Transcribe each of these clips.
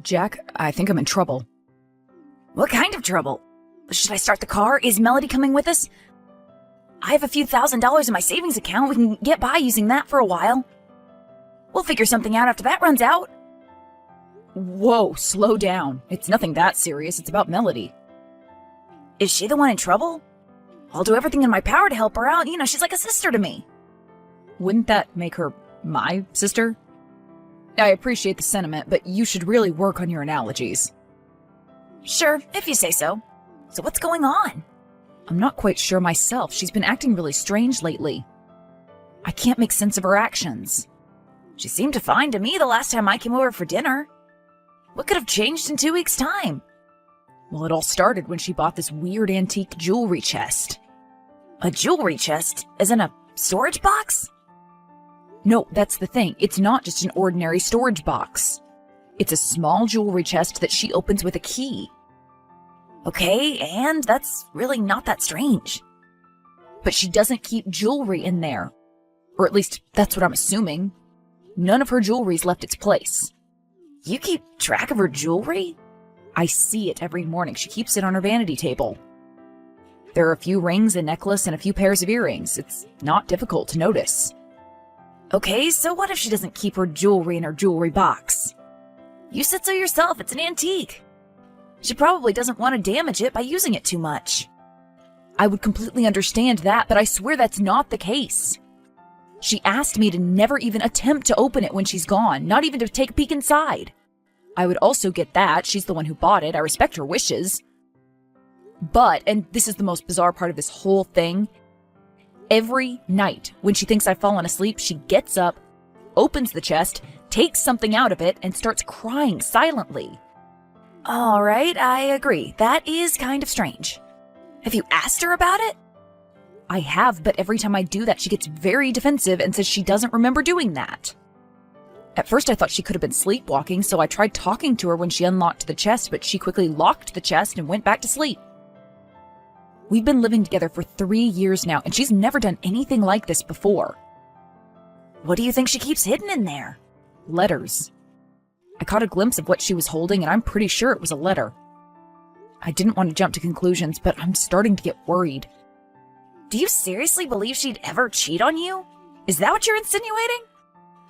Jack, I think I'm in trouble. What kind of trouble? Should I start the car? Is Melody coming with us? I have a few $1,000s in my savings account. We can get by using that for a while. We'll figure something out after that runs out. Whoa, slow down. It's nothing that serious. It's about Melody. Is she the one in trouble? I'll do everything in my power to help her out. You know, she's like a sister to me. Wouldn't that make her my sister? I appreciate the sentiment, but you should really work on your analogies. Sure, if you say so. So what's going on? I'm not quite sure myself. She's been acting really strange lately. I can't make sense of her actions. She seemed fine to me the last time I came over for dinner. What could have changed in 2 weeks' time? Well, it all started when she bought this weird antique jewelry chest. A jewelry chest? As in a storage box? No, that's the thing. It's not just an ordinary storage box. It's a small jewelry chest that she opens with a key. Okay, and that's really not that strange. But she doesn't keep jewelry in there. Or at least, that's what I'm assuming. None of her jewelry's left its place. You keep track of her jewelry? I see it every morning. She keeps it on her vanity table. There are a few rings, a necklace, and a few pairs of earrings. It's not difficult to notice. Okay, so what if she doesn't keep her jewelry in her jewelry box? You said so yourself, it's an antique. She probably doesn't want to damage it by using it too much. I would completely understand that, but I swear that's not the case. She asked me to never even attempt to open it when she's gone, not even to take a peek inside. I would also get that. She's the one who bought it. I respect her wishes. But, and this is the most bizarre part of this whole thing, every night when she thinks I've fallen asleep, she gets up, opens the chest, takes something out of it, and starts crying silently. All right, I agree. That is kind of strange. Have you asked her about it? I have, but every time I do that, she gets very defensive and says she doesn't remember doing that. At first, I thought she could have been sleepwalking, so I tried talking to her when she unlocked the chest, but she quickly locked the chest and went back to sleep. We've been living together for 3 years now, and she's never done anything like this before. What do you think she keeps hidden in there? Letters. I caught a glimpse of what she was holding, and I'm pretty sure it was a letter. I didn't want to jump to conclusions, but I'm starting to get worried. Do you seriously believe she'd ever cheat on you? Is that what you're insinuating?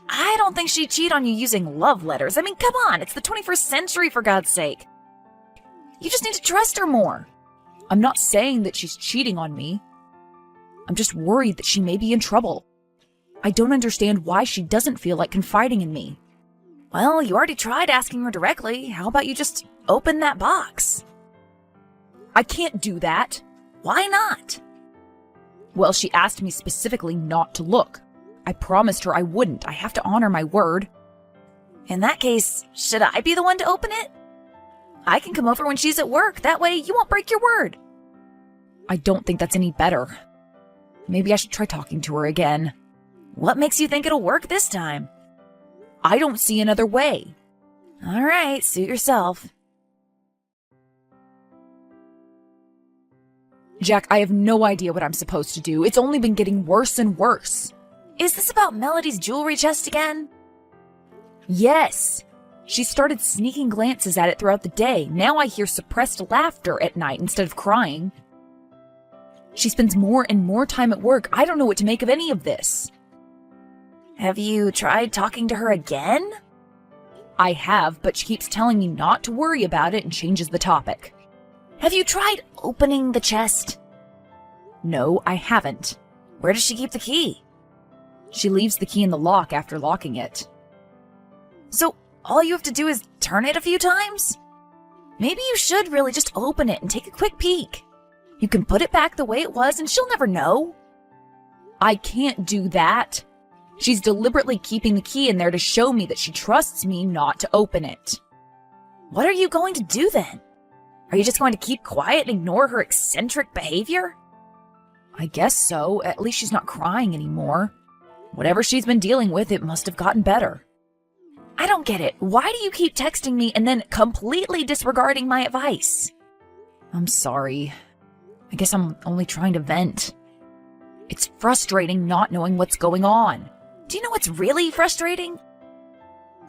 I don't think she'd cheat on you using love letters. I mean, come on, it's the 21st century, for God's sake. You just need to trust her more. I'm not saying that she's cheating on me. I'm just worried that she may be in trouble. I don't understand why she doesn't feel like confiding in me. Well, you already tried asking her directly. How about you just open that box? I can't do that. Why not? Well, she asked me specifically not to look. I promised her I wouldn't. I have to honor my word. In that case, should I be the one to open it? I can come over when she's at work. That way you won't break your word. I don't think that's any better. Maybe I should try talking to her again. What makes you think it'll work this time? I don't see another way. All right, suit yourself. Jack, I have no idea what I'm supposed to do. It's only been getting worse and worse. Is this about Melody's jewelry chest again? Yes. She started sneaking glances at it throughout the day. Now I hear suppressed laughter at night instead of crying. She spends more and more time at work. I don't know what to make of any of this. Have you tried talking to her again? I have, but she keeps telling me not to worry about it and changes the topic. Have you tried opening the chest? No, I haven't. Where does she keep the key? She leaves the key in the lock after locking it. So all you have to do is turn it a few times? Maybe you should really just open it and take a quick peek. You can put it back the way it was and she'll never know. I can't do that. She's deliberately keeping the key in there to show me that she trusts me not to open it. What are you going to do then? Are you just going to keep quiet and ignore her eccentric behavior? I guess so. At least she's not crying anymore. Whatever she's been dealing with, it must have gotten better. I don't get it. Why do you keep texting me and then completely disregarding my advice? I'm sorry. I guess I'm only trying to vent. It's frustrating not knowing what's going on. Do you know what's really frustrating?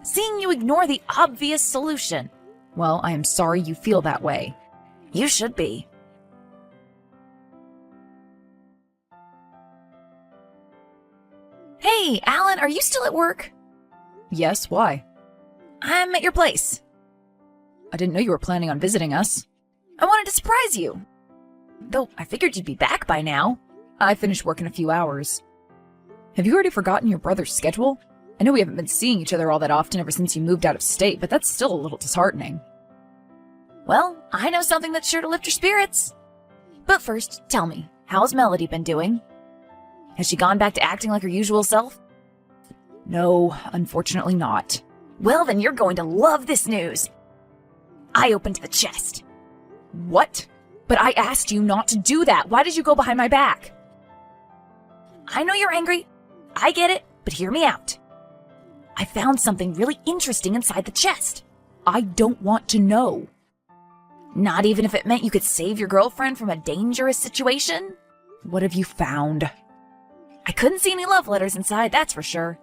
Seeing you ignore the obvious solution. Well, I am sorry you feel that way. You should be. Hey, Alan, are you still at work? Yes, why? I'm at your place. I didn't know you were planning on visiting us. I wanted to surprise you. Though I figured you'd be back by now. I finished work in a few hours. Have you already forgotten your brother's schedule? I know we haven't been seeing each other all that often ever since you moved out of state, but that's still a little disheartening. Well, I know something that's sure to lift your spirits. But first, tell me, how's Melody been doing? Has she gone back to acting like her usual self? No, unfortunately not. Well, then you're going to love this news. I opened the chest. What? But I asked you not to do that. Why did you go behind my back? I know you're angry. I get it, but hear me out. I found something really interesting inside the chest. I don't want to know. Not even if it meant you could save your girlfriend from a dangerous situation? What have you found? I couldn't see any love letters inside, that's for sure.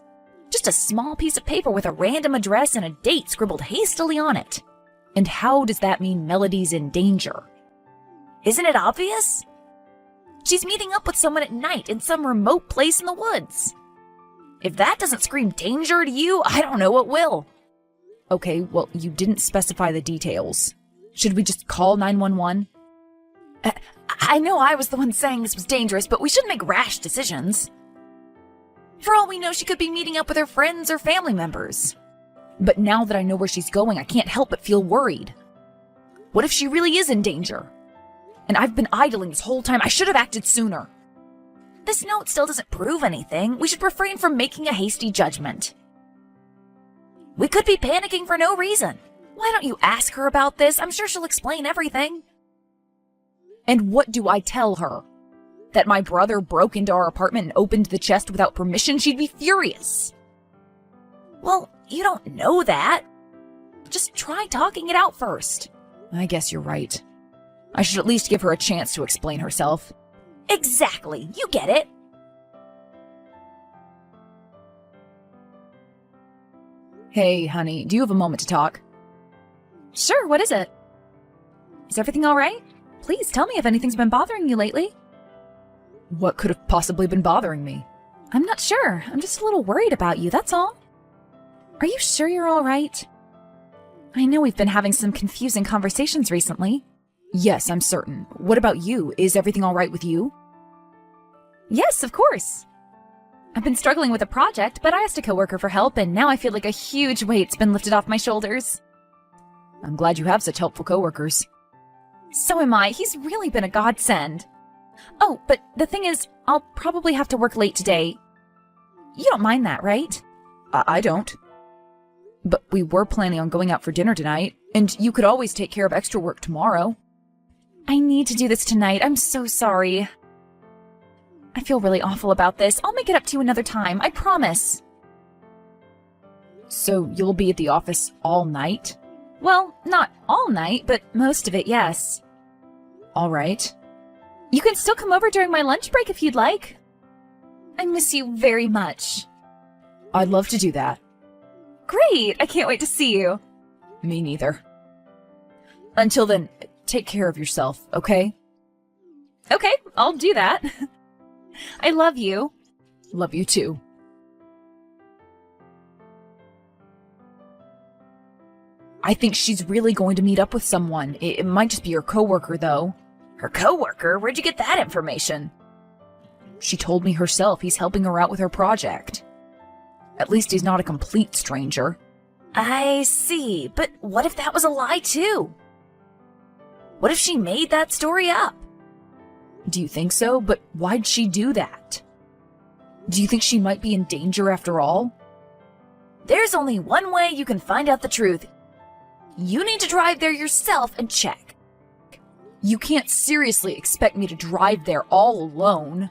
Just a small piece of paper with a random address and a date scribbled hastily on it. And how does that mean Melody's in danger? Isn't it obvious? She's meeting up with someone at night in some remote place in the woods. If that doesn't scream danger to you, I don't know what will. Okay, well, you didn't specify the details. Should we just call 911? I know I was the one saying this was dangerous, but we shouldn't make rash decisions. For all we know, she could be meeting up with her friends or family members. But now that I know where she's going, I can't help but feel worried. What if she really is in danger? And I've been idling this whole time. I should have acted sooner. This note still doesn't prove anything. We should refrain from making a hasty judgment. We could be panicking for no reason. Why don't you ask her about this? I'm sure she'll explain everything. And what do I tell her? That my brother broke into our apartment and opened the chest without permission? She'd be furious. Well, you don't know that. Just try talking it out first. I guess you're right. I should at least give her a chance to explain herself. Exactly. You get it. Hey, honey, do you have a moment to talk? Sure, what is it? Is everything all right? Please tell me if anything's been bothering you lately. What could have possibly been bothering me? I'm not sure. I'm just a little worried about you, that's all. Are you sure you're all right? I know we've been having some confusing conversations recently. Yes, I'm certain. What about you? Is everything all right with you? Yes, of course. I've been struggling with a project, but I asked a coworker for help, and now I feel like a huge weight's been lifted off my shoulders. I'm glad you have such helpful coworkers. So am I. He's really been a godsend. Oh, but the thing is, I'll probably have to work late today. You don't mind that, right? I don't. But we were planning on going out for dinner tonight, and you could always take care of extra work tomorrow. I need to do this tonight. I'm so sorry. I feel really awful about this. I'll make it up to you another time. I promise. So you'll be at the office all night? Well, not all night, but most of it, yes. All right. You can still come over during my lunch break if you'd like. I miss you very much. I'd love to do that. Great! I can't wait to see you. Me neither. Until then, take care of yourself, okay? Okay, I'll do that. I love you. Love you too. I think she's really going to meet up with someone. It might just be her coworker, though. Her coworker? Where'd you get that information? She told me herself he's helping her out with her project. At least he's not a complete stranger. I see, but what if that was a lie, too? What if she made that story up? Do you think so? But why'd she do that? Do you think she might be in danger after all? There's only one way you can find out the truth. You need to drive there yourself and check. You can't seriously expect me to drive there all alone.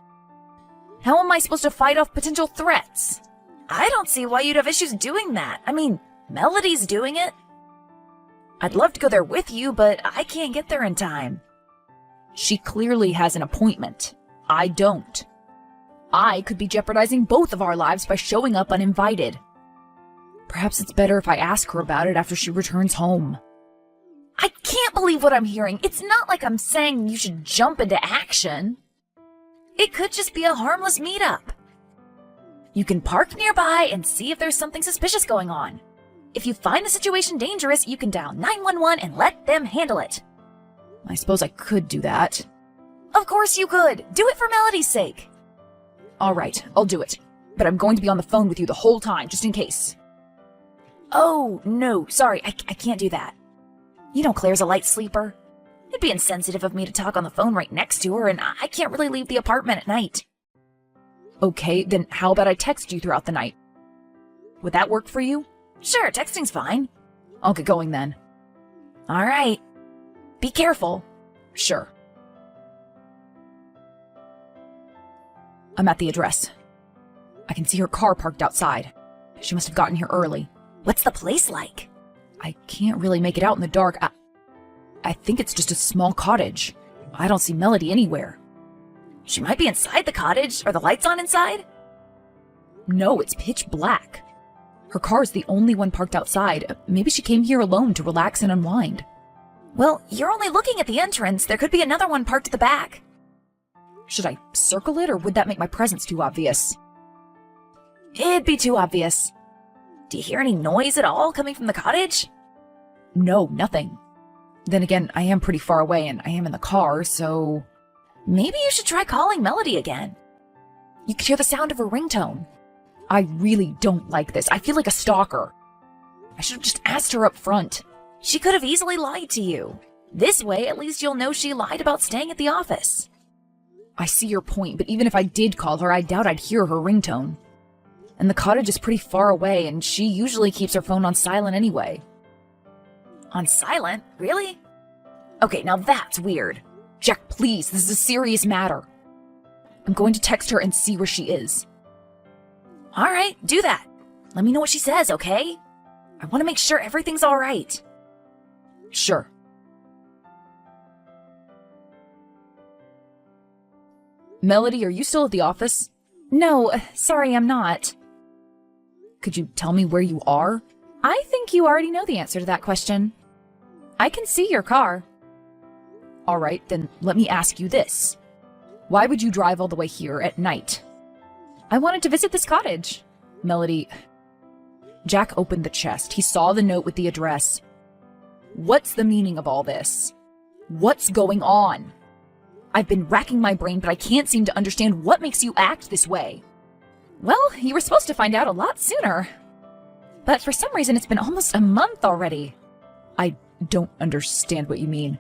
How am I supposed to fight off potential threats? I don't see why you'd have issues doing that. I mean, Melody's doing it. I'd love to go there with you, but I can't get there in time. She clearly has an appointment. I don't. I could be jeopardizing both of our lives by showing up uninvited. Perhaps it's better if I ask her about it after she returns home. I can't believe what I'm hearing. It's not like I'm saying you should jump into action. It could just be a harmless meetup. You can park nearby and see if there's something suspicious going on. If you find the situation dangerous, you can dial 911 and let them handle it. I suppose I could do that. Of course you could. Do it for Melody's sake. All right, I'll do it. But I'm going to be on the phone with you the whole time, just in case. Oh, no, sorry, I can't do that. You know Claire's a light sleeper. It'd be insensitive of me to talk on the phone right next to her, and I can't really leave the apartment at night. Okay, then how about I text you throughout the night? Would that work for you? Sure, texting's fine. I'll get going then. All right. Be careful. Sure. I'm at the address. I can see her car parked outside. She must have gotten here early. What's the place like? I can't really make it out in the dark. I think it's just a small cottage. I don't see Melody anywhere. She might be inside the cottage. Are the lights on inside? No, it's pitch black. Her car is the only one parked outside. Maybe she came here alone to relax and unwind. Well, you're only looking at the entrance. There could be another one parked at the back. Should I circle it, or would that make my presence too obvious? It'd be too obvious. Do you hear any noise at all coming from the cottage? No, nothing. Then again, I am pretty far away and I am in the car, so... Maybe you should try calling Melody again. You could hear the sound of her ringtone. I really don't like this. I feel like a stalker. I should have just asked her up front. She could have easily lied to you. This way, at least you'll know she lied about staying at the office. I see your point, but even if I did call her, I doubt I'd hear her ringtone. And the cottage is pretty far away, and she usually keeps her phone on silent anyway. On silent? Really? Okay, now that's weird. Jack, please, this is a serious matter. I'm going to text her and see where she is. All right, do that. Let me know what she says, okay? I want to make sure everything's all right. Sure. Melody, are you still at the office? No, sorry, I'm not. Could you tell me where you are? I think you already know the answer to that question. I can see your car. All right, then let me ask you this. Why would you drive all the way here at night? I wanted to visit this cottage. Melody... Jack opened the chest. He saw the note with the address. What's the meaning of all this? What's going on? I've been racking my brain, but I can't seem to understand what makes you act this way. Well, you were supposed to find out a lot sooner. But for some reason, it's been almost a month already. I don't understand what you mean.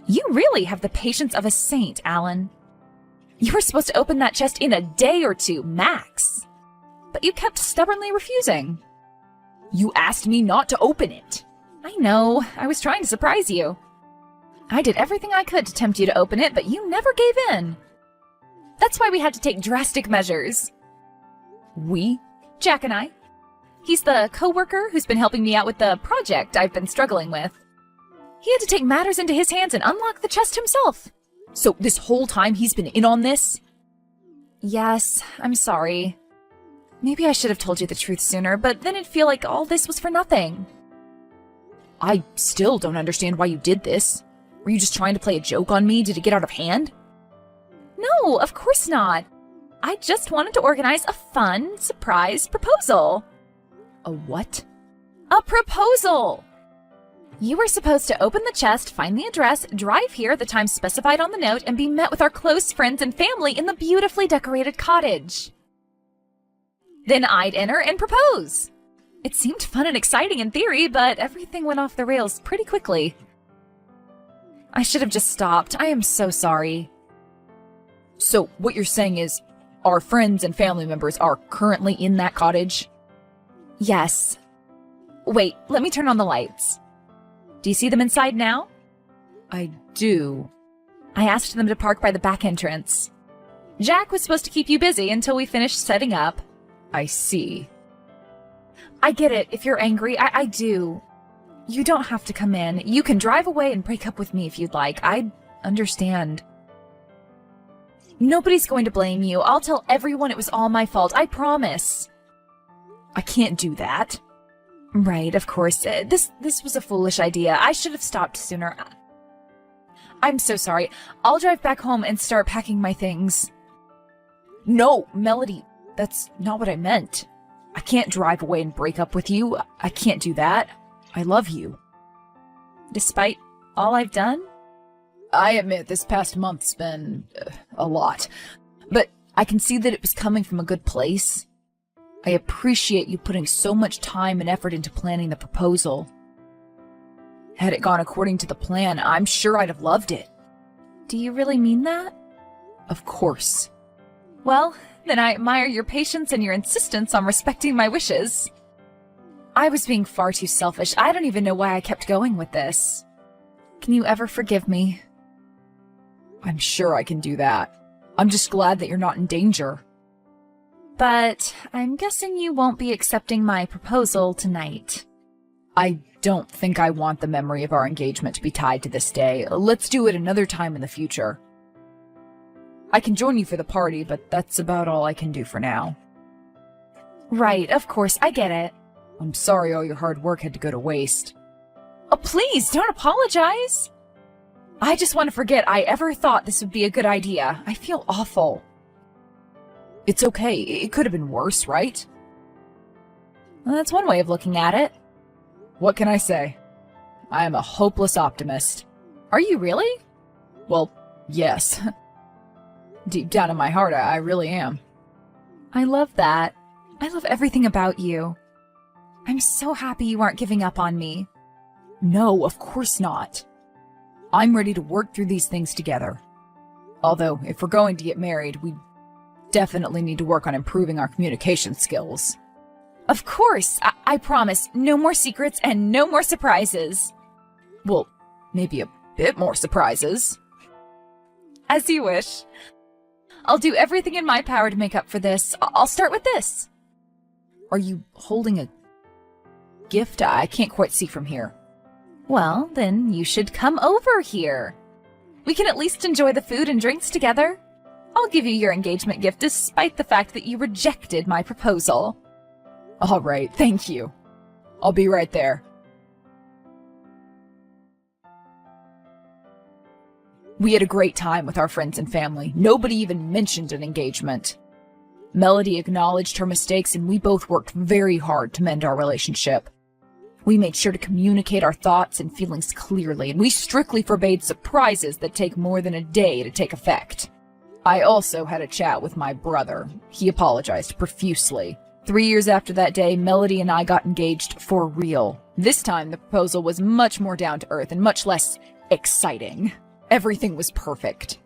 You really have the patience of a saint, Alan. You were supposed to open that chest in a day or two, max. But you kept stubbornly refusing. You asked me not to open it. I know. I was trying to surprise you. I did everything I could to tempt you to open it, but you never gave in. That's why we had to take drastic measures. We? Jack and I. He's the co-worker who's been helping me out with the project I've been struggling with. He had to take matters into his hands and unlock the chest himself. So this whole time he's been in on this? Yes, I'm sorry. Maybe I should have told you the truth sooner, but then it'd feel like all this was for nothing. I still don't understand why you did this. Were you just trying to play a joke on me? Did it get out of hand? No, of course not. I just wanted to organize a fun, surprise proposal. A what? A proposal! You were supposed to open the chest, find the address, drive here at the time specified on the note, and be met with our close friends and family in the beautifully decorated cottage. Then I'd enter and propose. It seemed fun and exciting in theory, but everything went off the rails pretty quickly. I should have just stopped. I am so sorry. So what you're saying is our friends and family members are currently in that cottage? Yes. Wait, let me turn on the lights. Do you see them inside now? I do. I asked them to park by the back entrance. Jack was supposed to keep you busy until we finished setting up. I see. I get it if you're angry. I do. You don't have to come in. You can drive away and break up with me if you'd like. I understand. Nobody's going to blame you. I'll tell everyone it was all my fault. I promise. I can't do that. Right, of course. This was a foolish idea. I should have stopped sooner. I'm so sorry. I'll drive back home and start packing my things. No, Melody, that's not what I meant. I can't drive away and break up with you. I can't do that. I love you. Despite all I've done? I admit this past month's been a lot, but I can see that it was coming from a good place. I appreciate you putting so much time and effort into planning the proposal. Had it gone according to the plan, I'm sure I'd have loved it. Do you really mean that? Of course. Well, then I admire your patience and your insistence on respecting my wishes. I was being far too selfish. I don't even know why I kept going with this. Can you ever forgive me? I'm sure I can do that. I'm just glad that you're not in danger. But I'm guessing you won't be accepting my proposal tonight. I don't think I want the memory of our engagement to be tied to this day. Let's do it another time in the future. I can join you for the party, but that's about all I can do for now. Right, of course, I get it. I'm sorry all your hard work had to go to waste. Oh, please, don't apologize. I just want to forget I ever thought this would be a good idea. I feel awful. It's okay. It could have been worse, right? Well, that's one way of looking at it. What can I say? I am a hopeless optimist. Are you really? Well, yes. Deep down in my heart, I really am. I love that. I love everything about you. I'm so happy you aren't giving up on me. No, of course not. I'm ready to work through these things together. Although, if we're going to get married, we definitely need to work on improving our communication skills. Of course, I promise, no more secrets and no more surprises. Well, maybe a bit more surprises. As you wish. I'll do everything in my power to make up for this. I'll start with this. Are you holding a gift? I can't quite see from here. Well, then you should come over here. We can at least enjoy the food and drinks together. I'll give you your engagement gift despite the fact that you rejected my proposal. All right, thank you. I'll be right there. We had a great time with our friends and family. Nobody even mentioned an engagement. Melody acknowledged her mistakes, and we both worked very hard to mend our relationship. We made sure to communicate our thoughts and feelings clearly, and we strictly forbade surprises that take more than a day to take effect. I also had a chat with my brother. He apologized profusely. 3 years after that day, Melody and I got engaged for real. This time, the proposal was much more down to earth and much less exciting. Everything was perfect.